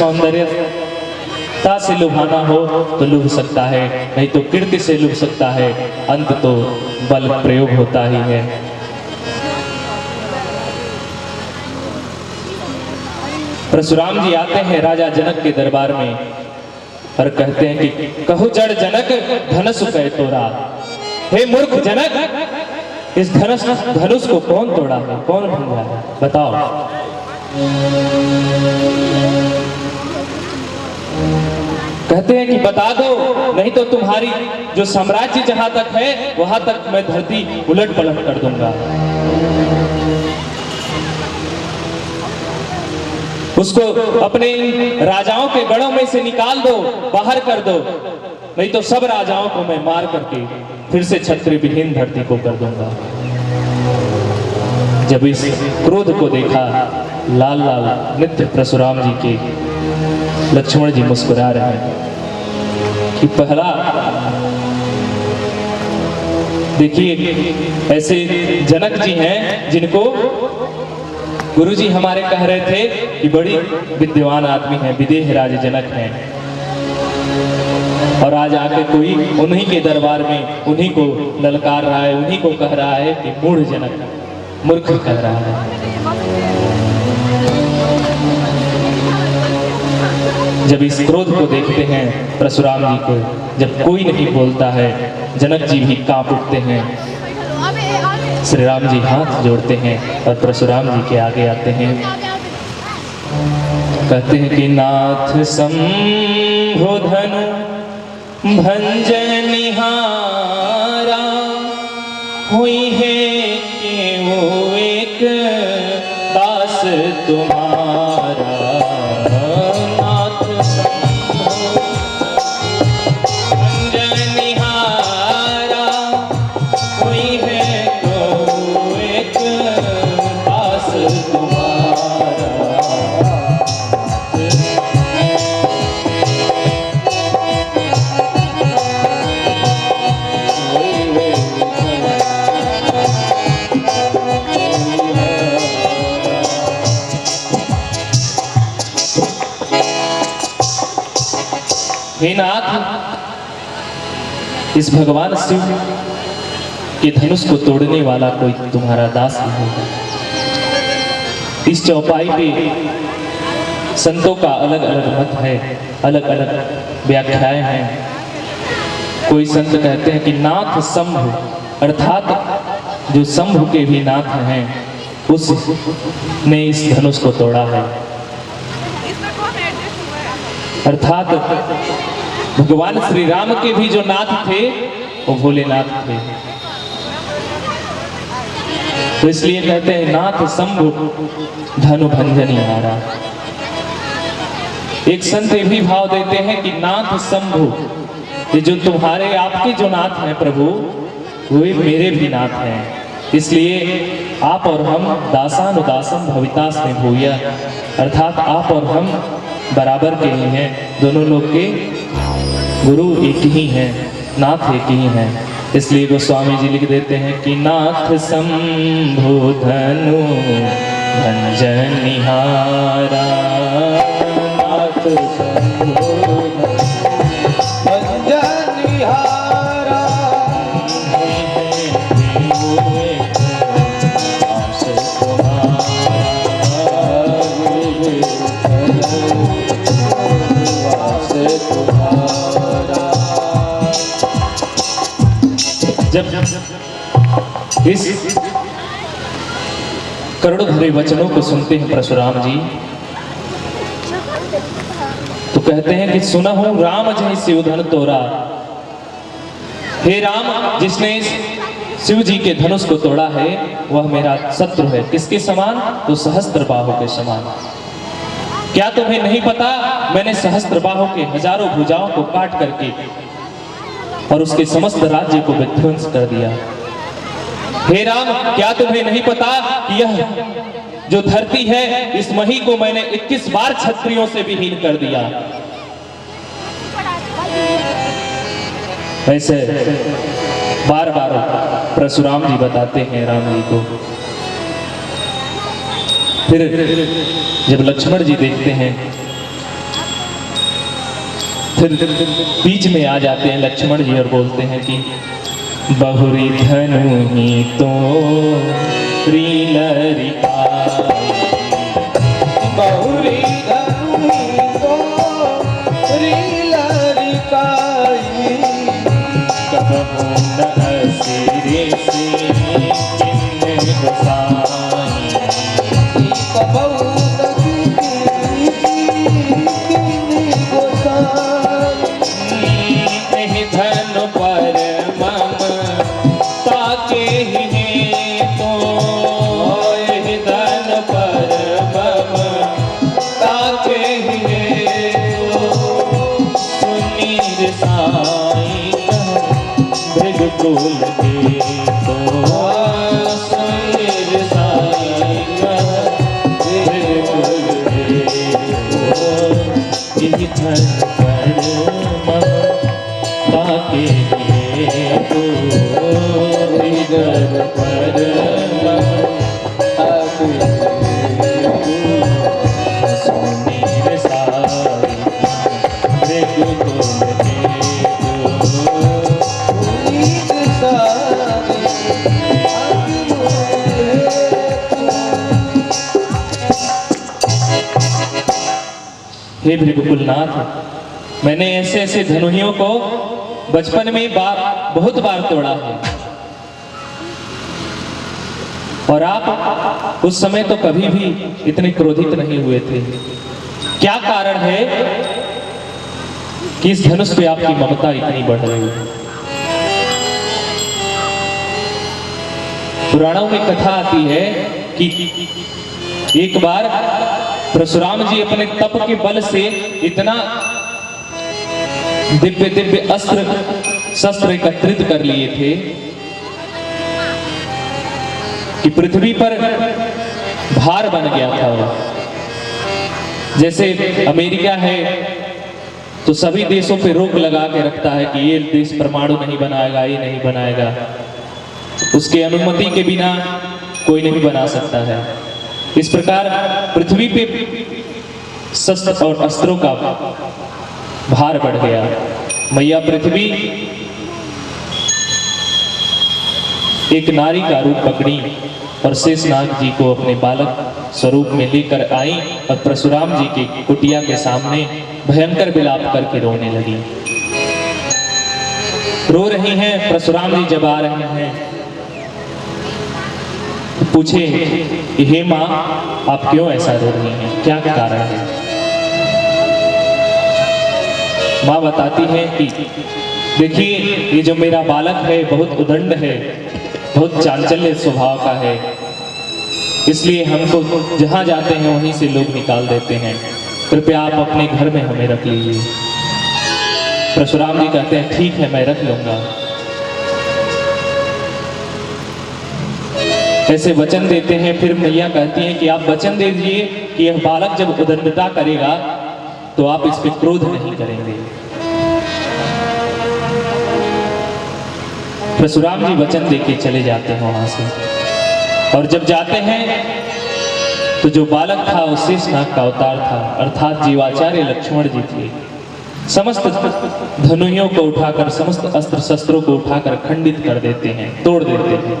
सौंदर्यता से लुभाना हो तो लुभ सकता है, नहीं तो कीर्ति से लुभ सकता है, अंत तो बल प्रयोग होता ही है। परशुराम जी आते हैं राजा जनक के दरबार में और कहते हैं कि कहो जड़ जनक धनुष कै तोड़ा। हे मूर्ख जनक, इस धनुष को कौन तोड़ा है, कौन भंगा है, बताओ। कहते हैं कि बता दो, नहीं तो तुम्हारी जो साम्राज्य जहां तक है वहां तक मैं धरती उलट पलट कर दूंगा। उसको अपने राजाओं के गढ़ों में से निकाल दो, बाहर कर दो, नहीं तो सब राजाओं को मैं मार करके फिर से क्षत्रिय विहीन धरती को कर दूंगा। जब इस क्रोध को देखा लाल लाल नित्य परशुराम जी के, लक्ष्मण जी मुस्कुरा रहे हैं कि पहला देखिए ऐसे जनक जी हैं जिनको गुरुजी हमारे कह रहे थे कि बड़ी विद्वान आदमी हैं, विदेह राज जनक हैं, और आज आके कोई उन्हीं के दरबार में उन्हीं को ललकार रहा है, उन्हीं को कह रहा है कि मूढ़ जनक, मूर्ख कह रहा है। जब इस क्रोध को देखते हैं परशुराम जी को, जब कोई नहीं बोलता है, जनक जी भी कांप उठते हैं। श्री राम जी हाथ जोड़ते हैं और परशुराम जी के आगे आते हैं, कहते हैं कि नाथ शंभो धनु भंजन निहारा, हुई है कि वो एक दास तुम्हारा। हे नाथ, इस भगवान शिव के धनुष को तोड़ने वाला कोई तुम्हारा दास नहीं होगा। इस चौपाई पे संतों का अलग अलग मत है, अलग अलग व्याख्याएं हैं। कोई संत कहते हैं कि नाथ शंभु, अर्थात जो शंभु के भी नाथ हैं उसने इस धनुष को तोड़ा है, अर्थात भगवान श्री राम के भी जो नाथ थे वो भोलेनाथ थे। तो इसलिए कहते हैं नाथ शंभु धनु भंजन निहारा। एक संत ये भी भाव देते हैं कि नाथ शंभु, ये जो तुम्हारे आपके जो नाथ हैं प्रभु, वो मेरे भी नाथ हैं, इसलिए आप और हम दासानुदासम भवितास में भूया, अर्थात आप और हम बराबर के ही हैं, दोनों लोग के गुरु एक ही हैं, नाथ एक ही हैं। इसलिए गोस्वामी जी लिख देते हैं कि नाथ शंभु धनु भंजन निहारा, नाथ शंभु भंजन निहारा, जब इस करुण भरे वचनों को सुनते हैं परशुराम जी, तो कहते हैं कि सुना हूं राम जय शिव धन तोड़ा। हे राम, जिसने शिव जी के धनुष को तोड़ा है वह मेरा शत्रु है। किसके समान? तो सहस्त्र बाहु के समान। क्या तुम्हें नहीं पता, मैंने सहस्त्र बाहु के हजारों भुजाओं को काट करके और उसके समस्त राज्य को विध्वंस कर दिया। हे राम, क्या तुम्हें नहीं पता कि यह जो धरती है इस मही को मैंने 21 बार क्षत्रियों से विहीन कर दिया। ऐसे बार बार परशुराम जी बताते हैं राम जी को। फिर जब लक्ष्मण जी देखते हैं फिर बीच में आ जाते हैं लक्ष्मण जी और बोलते हैं कि बहुरी धनु ही तो लरिकाई, बहुरी धनु ही तो लरिकाई, कबहू न असिरे से किन्ने गोसाई, कबहू न किन्ने गोसाई। एहि धनु पर ममता के ही तो, एहि धनु पर ममता के ही तो, सुनीर साई भृगुकुल के तो, सुनीर साई भृगुकुल के तो, एहि धनु पर ममता के लिए तो, एहि धनु पर ममता के सुनीर साई भृगुकुल के तो, नीक सारी हे भृगुकुलनाथ, मैंने ऐसे ऐसे धनुहियों को बचपन में बहुत बार तोड़ा है, और आप उस समय तो कभी भी इतने क्रोधित नहीं हुए थे। क्या कारण है कि इस धनुष पे आपकी ममता इतनी बढ़ रही है? पुराणों में कथा आती है कि एक बार परशुराम जी अपने तप के बल से इतना दिव्य दिव्य अस्त्र शस्त्र एकत्रित कर लिए थे कि पृथ्वी पर भार बन गया था। जैसे अमेरिका है तो सभी देशों पे रोक लगा के रखता है कि ये देश परमाणु नहीं बनाएगा, ये नहीं बनाएगा, उसके अनुमति के बिना कोई नहीं बना सकता है। इस प्रकार पृथ्वी पे शस्त्र और अस्त्रों का भार बढ़ गया। मैया पृथ्वी एक नारी का रूप पकड़ी और शेषनाग जी को अपने बालक स्वरूप में लेकर आई और परशुराम जी की कुटिया के सामने भयंकर विलाप करके रोने लगी। रो रही हैं। परशुराम जी जब आ रहे हैं पूछे कि हे माँ, आप क्यों ऐसा रो रही हैं, क्या कारण है? माँ बताती है कि देखिए, ये जो मेरा बालक है बहुत उदंड है, बहुत चांचल्य स्वभाव का है, इसलिए हमको जहाँ जाते हैं वहीं से लोग निकाल देते हैं। कृपया आप अपने घर में हमें रख लीजिए। परशुराम जी कहते हैं ठीक है, मैं रख लूंगा। ऐसे वचन देते हैं। फिर मैया कहती हैं कि आप वचन दे दीजिए कि यह बालक जब उदंडता करेगा तो आप इस पे क्रोध नहीं करेंगे। परशुराम जी वचन देके चले जाते हैं वहां से, और जब जाते हैं तो जो बालक था वो शेषनाग का अवतार था, अर्थात जीवाचार्य लक्ष्मण जी थे। समस्त धनुहियों को उठाकर, समस्त अस्त्र शस्त्रों को उठाकर खंडित कर देते हैं, तोड़ देते हैं।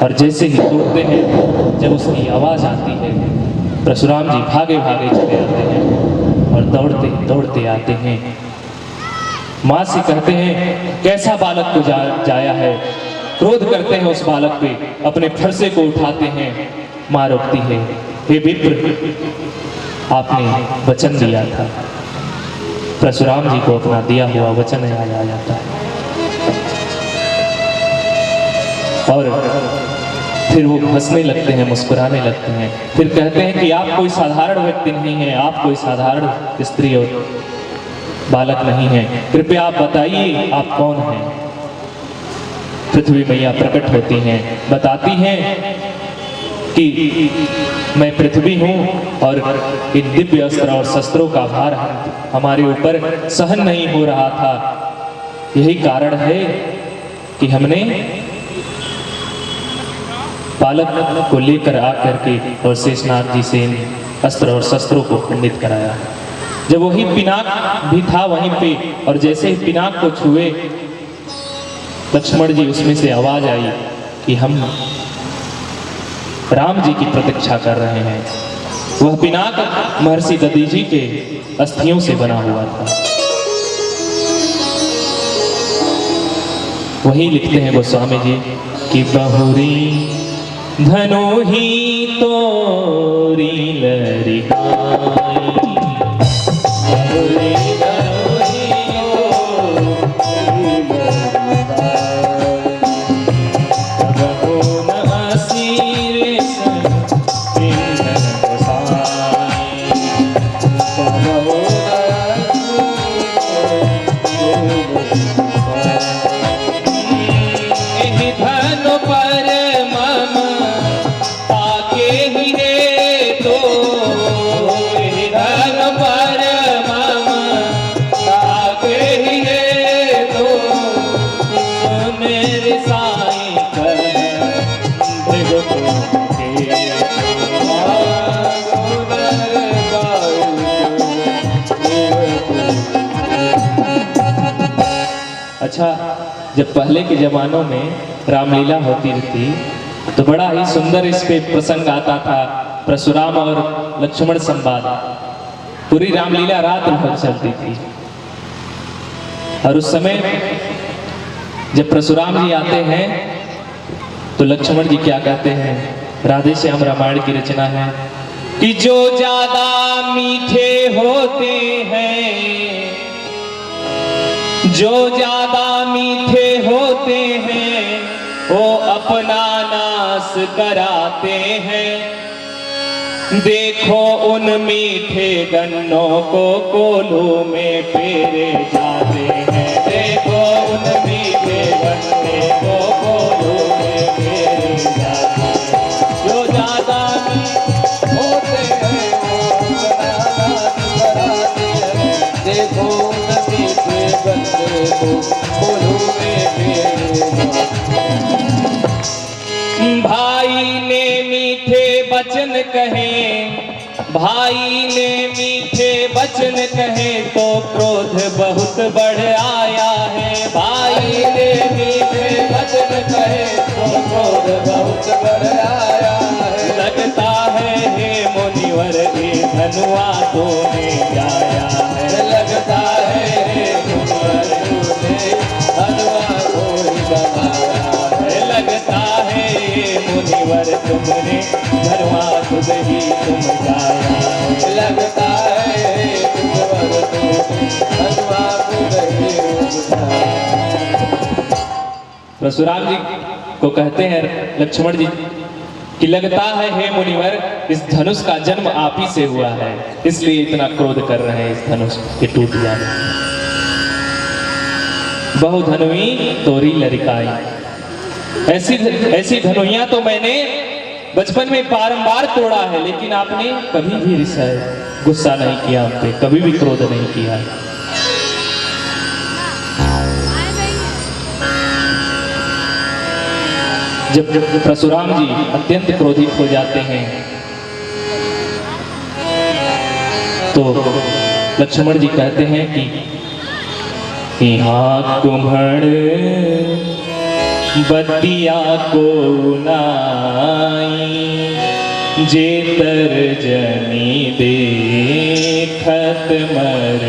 और जैसे ही तोड़ते हैं, जब उसकी आवाज आती है, परशुराम जी भागे भागे चले आते हैं और दौड़ते दौड़ते आते हैं। माँ से कहते हैं कैसा बालक को जाया है। क्रोध करते हैं उस बालक पे, अपने फरसे को उठाते हैं। माँ रोकती है, हे विप्र, आपने वचन दिया था। परशुराम जी को अपना दिया हुआ वचन याद आ जाता है और फिर वो हंसने लगते हैं, मुस्कुराने लगते हैं। फिर कहते हैं कि आप कोई साधारण व्यक्ति नहीं हैं, आप कोई साधारण स्त्री और बालक नहीं हैं, कृपया आप बताइए आप कौन हैं। पृथ्वी मैया प्रकट होती हैं, बताती हैं कि मैं पृथ्वी हूँ और इन दिव्य अस्त्र और शस्त्रों का भार हमारे ऊपर सहन नहीं हो रहा था। यही कारण है कि हमने बालक को लेकर आकर के और शेषनाग जी से इन अस्त्र और शस्त्रों को खंडित कराया। जब वही पिनाक भी था वहीं पे, और जैसे ही पिनाक को छुए लक्ष्मण जी, उसमें से आवाज आई कि हम राम जी की प्रतीक्षा कर रहे हैं। वह पिनाक महर्षि दधीचि के अस्थियों से बना हुआ था। वही लिखते हैं गोस्वामी जी कि बहुरी धनु ही तोरी लरिकाई, बहुरी धनु ही तोरी लरिकाई, कबहु न असीरे संग पिंडन गोसाई, कबहु न एहि धनु पर मम पाके ही रे तो, एहि धनु पर मम पाके ही रे तो, मेरे साईं कह भृगु के अच्छा, जब पहले के जमानों में रामलीला होती थी तो बड़ा ही सुंदर इस पे प्रसंग आता था, परशुराम और लक्ष्मण संवाद। पूरी रामलीला रात भर चलती थी, और उस समय जब परशुराम जी आते हैं तो लक्ष्मण जी क्या कहते हैं? राधे श्याम रामायण की रचना है कि जो ज्यादा मीठे होते हैं, जो ज्यादा मीठे होते हैं, वो अपना नाश कराते हैं। देखो उन मीठे गन्नों को कोल्हू में पेरे जाते हैं, देखो उन मीठे गन्ने को कोल्हू में पेरे जाते हैं। जो ज्यादा होते हैं वो अपना नाश कराते हैं। देखो नदी के बंदे को कोल्हू में पेरे भाई ने मीठे वचन कहे, भाई ने मीठे वचन कहे तो क्रोध बहुत बढ़ आया है। भाई ने मीठे वचन कहे तो क्रोध बहुत बढ़ आया है। लगता है हे मुनिवर ये धनुआ तूने जाया है, लगता है हे मुनिवर तूने धनुआ कोई बनाया है। लगता है ये मुनिवर तुमने धनुआ खुद ही तुम जाया है। लगता है मुनिवर तूने धनुआ खुद ही उठाया। परशुराम जी को कहते हैं लक्ष्मण जी कि लगता है हे मुनिवर इस धनुष का जन्म आप ही से हुआ है, इसलिए इतना क्रोध कर रहे हैं इस धनुष के टूट जाने। बहु धनुई तोरी लरिकाई, ऐसी धनुइयां तो मैंने बचपन में बारंबार तोड़ा है, लेकिन आपने कभी भी गुस्सा नहीं किया, आप पे कभी भी क्रोध नहीं किया। जब परशुराम जी अत्यंत क्रोधित हो जाते हैं तो लक्ष्मण जी कहते हैं कि यहाँ कुम्हड़ बतिया को नाई, जेतर जनी देखत मर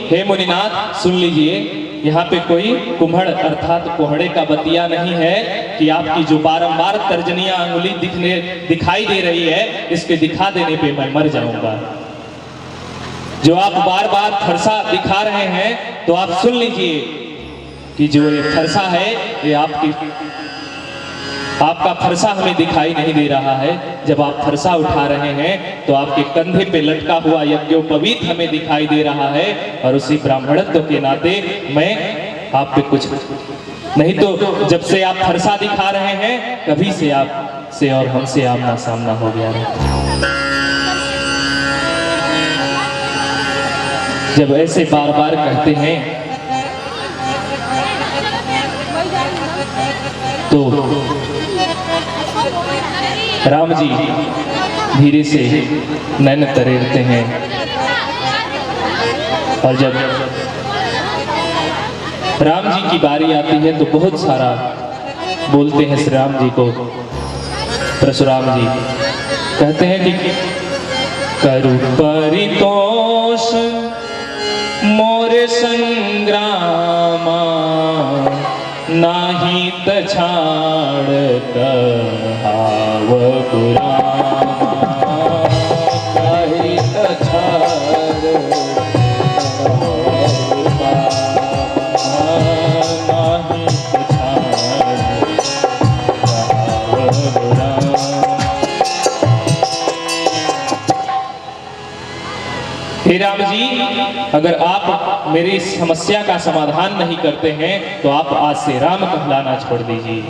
हे मुनिनाथ सुन लीजिए, यहाँ पे कोई कुम्हड़ अर्थात कोहड़े का बतिया नहीं है कि आपकी जो बारंबार तर्जनियां अंगुली दिखाई दे रही है, इसके दिखा देने पे मैं मर जाऊंगा। जो आप बार बार फरसा दिखा रहे हैं तो आप सुन लीजिए कि जो ये फरसा है ये आपका फरसा हमें दिखाई नहीं दे रहा है। जब आप फरसा उठा रहे हैं तो आपके कंधे पे लटका हुआ यज्ञोपवीत हमें दिखाई दे रहा है, और उसी ब्राह्मणत्व के नाते मैं आप पे कुछ नहीं तो जब से आप फरसा दिखा रहे हैं कभी से आप से और हमसे आमना सामना हो गया है। जब ऐसे बार बार कहते हैं तो राम जी धीरे से नैन तरेरते हैं और जब राम जी की बारी आती है तो बहुत सारा बोलते हैं श्री राम जी को। परशुराम जी कहते हैं कि करु परितोष मोरे संग्रामा नाही तछाड़ कहाव पुराना नाही तछाड़ नाही तछाड़ कहाव पुराना। हे राम जी, अगर आप मेरी इस समस्या का समाधान नहीं करते हैं तो आप आज से राम कहलाना छोड़ दीजिए।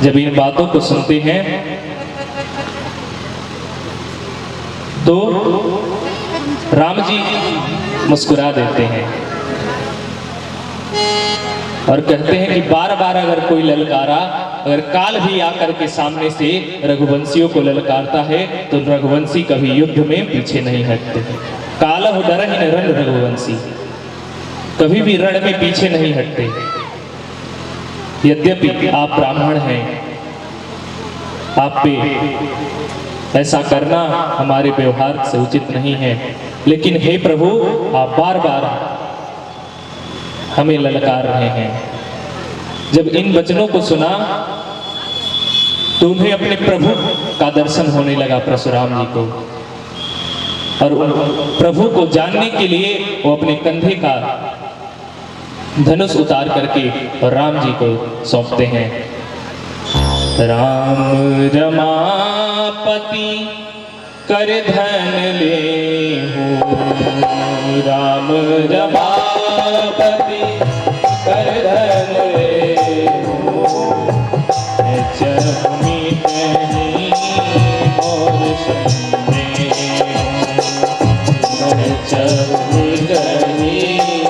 जब इन बातों को सुनते हैं तो राम जी मुस्कुरा देते हैं और कहते हैं कि बार बार अगर कोई ललकारा, अगर काल भी आकर के सामने से रघुवंशियों को ललकारता है तो रघुवंशी कभी युद्ध में पीछे नहीं हटते। काल हो डर ही न रण रघुवंशी, कभी भी रण में पीछे नहीं हटते। यद्यपि आप ब्राह्मण हैं, आप पे ऐसा करना हमारे व्यवहार से उचित नहीं है, लेकिन हे प्रभु आप बार बार हमें ललकार रहे हैं। जब इन वचनों को सुना तो उन्हें अपने प्रभु का दर्शन होने लगा परशुराम जी को, और प्रभु को जानने के लिए वो अपने कंधे का धनुष उतार करके और राम जी को सौंपते हैं। राम रमापति कर धन ले हो, राम रमापति कर धन ले हो, चरमी नहीं और संदेह, चरमी नहीं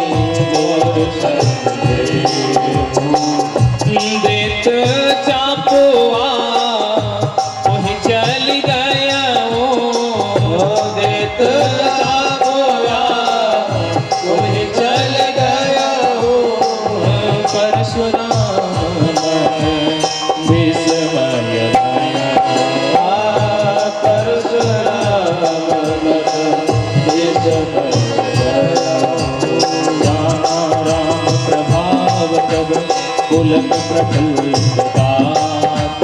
और संदेह, देत चापुआ वही चल गया वो, देत चापुआ वही चल गया वो, परशुराम विस्मय भया, परशुराम विस्मय भया, जाना राम प्रभाव तब पुलक प्रफुल्लित गात,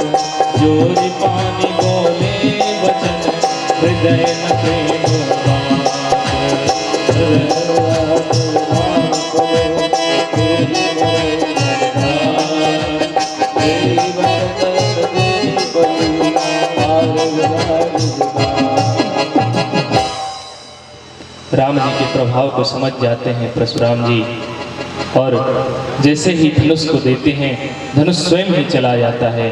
जोरि पानी बोले वचन हृदय न प्रेम राम जी के प्रभाव को समझ जाते हैं परशुराम जी, और जैसे ही धनुष को देते हैं धनुष स्वयं ही चला जाता है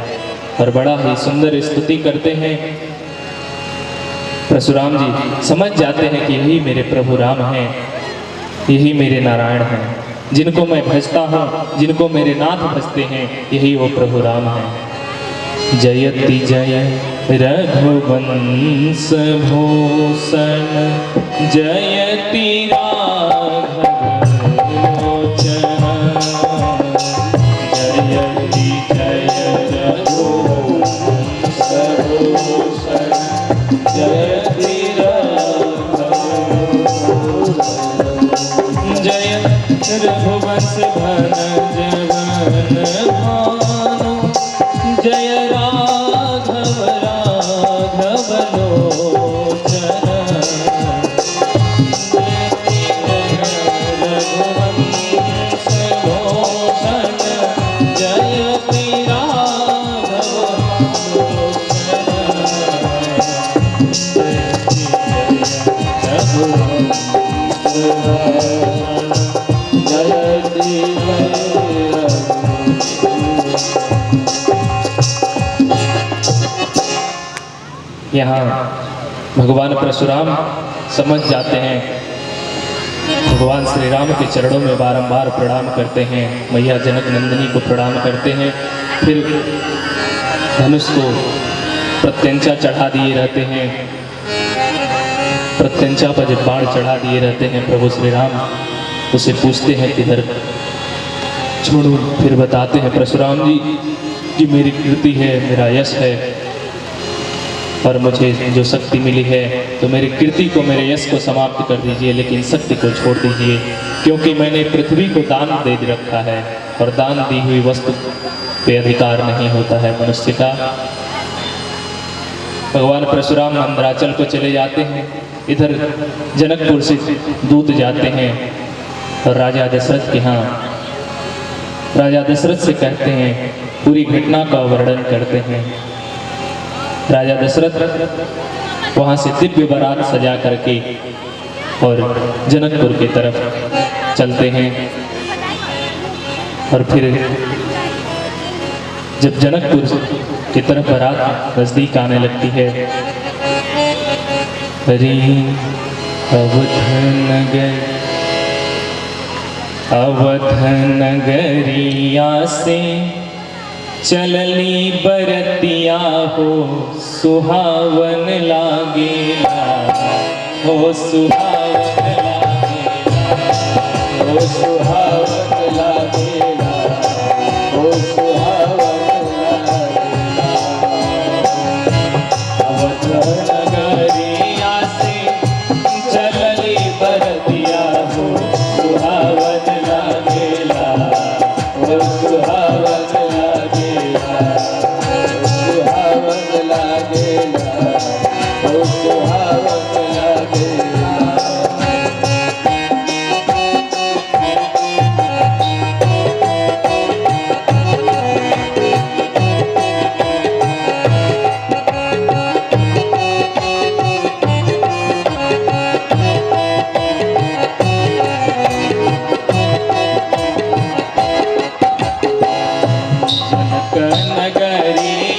और बड़ा ही सुंदर स्तुति करते हैं। परशुराम जी समझ जाते हैं कि यही मेरे प्रभु राम हैं, यही मेरे नारायण हैं, जिनको मैं भजता हूँ, जिनको मेरे नाथ भजते हैं, यही वो प्रभु राम हैं। जयति जय रघुवंश भूषण, जयति राघव लोचन, जयति जय रघुवंश भूषण, जयति राघव लोचन, जय रघुवंश भनज बन भानु, जय राघव राघव लोचन, रघुवंश भूषण, जयति राघव लोचन, जयति यहाँ भगवान परशुराम समझ जाते हैं। भगवान श्री राम के चरणों में बारंबार प्रणाम करते हैं, मैया जनक नंदिनी को प्रणाम करते हैं, फिर धनुष को प्रत्यंचा चढ़ा दिए रहते हैं। प्रत्यंचा पर जब बाण चढ़ा दिए रहते हैं प्रभु श्री राम उसे पूछते हैं किधर छोड़ू, फिर बताते हैं परशुराम जी कि मेरी कीर्ति है, मेरा यश है और मुझे जो शक्ति मिली है तो मेरी कीर्ति को, मेरे यश को समाप्त कर दीजिए, लेकिन शक्ति को छोड़ दीजिए, क्योंकि मैंने पृथ्वी को दान दे रखा है और दान दी हुई वस्तु पे अधिकार नहीं होता है मनुष्य का। भगवान परशुराम मंदराचल को चले जाते हैं। इधर जनकपुर से दूत जाते हैं और राजा दशरथ के यहाँ राजा दशरथ से कहते हैं, पूरी घटना का वर्णन करते हैं। राजा दशरथ वहाँ से दिव्य बारात सजा करके और जनकपुर की तरफ चलते हैं। और फिर जब जनकपुर की तरफ बारात नजदीक आने लगती है, हरि अवध नगरिया से चलली बरतिया हो सुहावन लागेला, हो सुहावन लागेला, हो सुहावन लागेला, हो सुहावन लागेला। अवध नगरिया से चलली बरतिया हो सुहावन लागेला, हो सुहावन नगरिया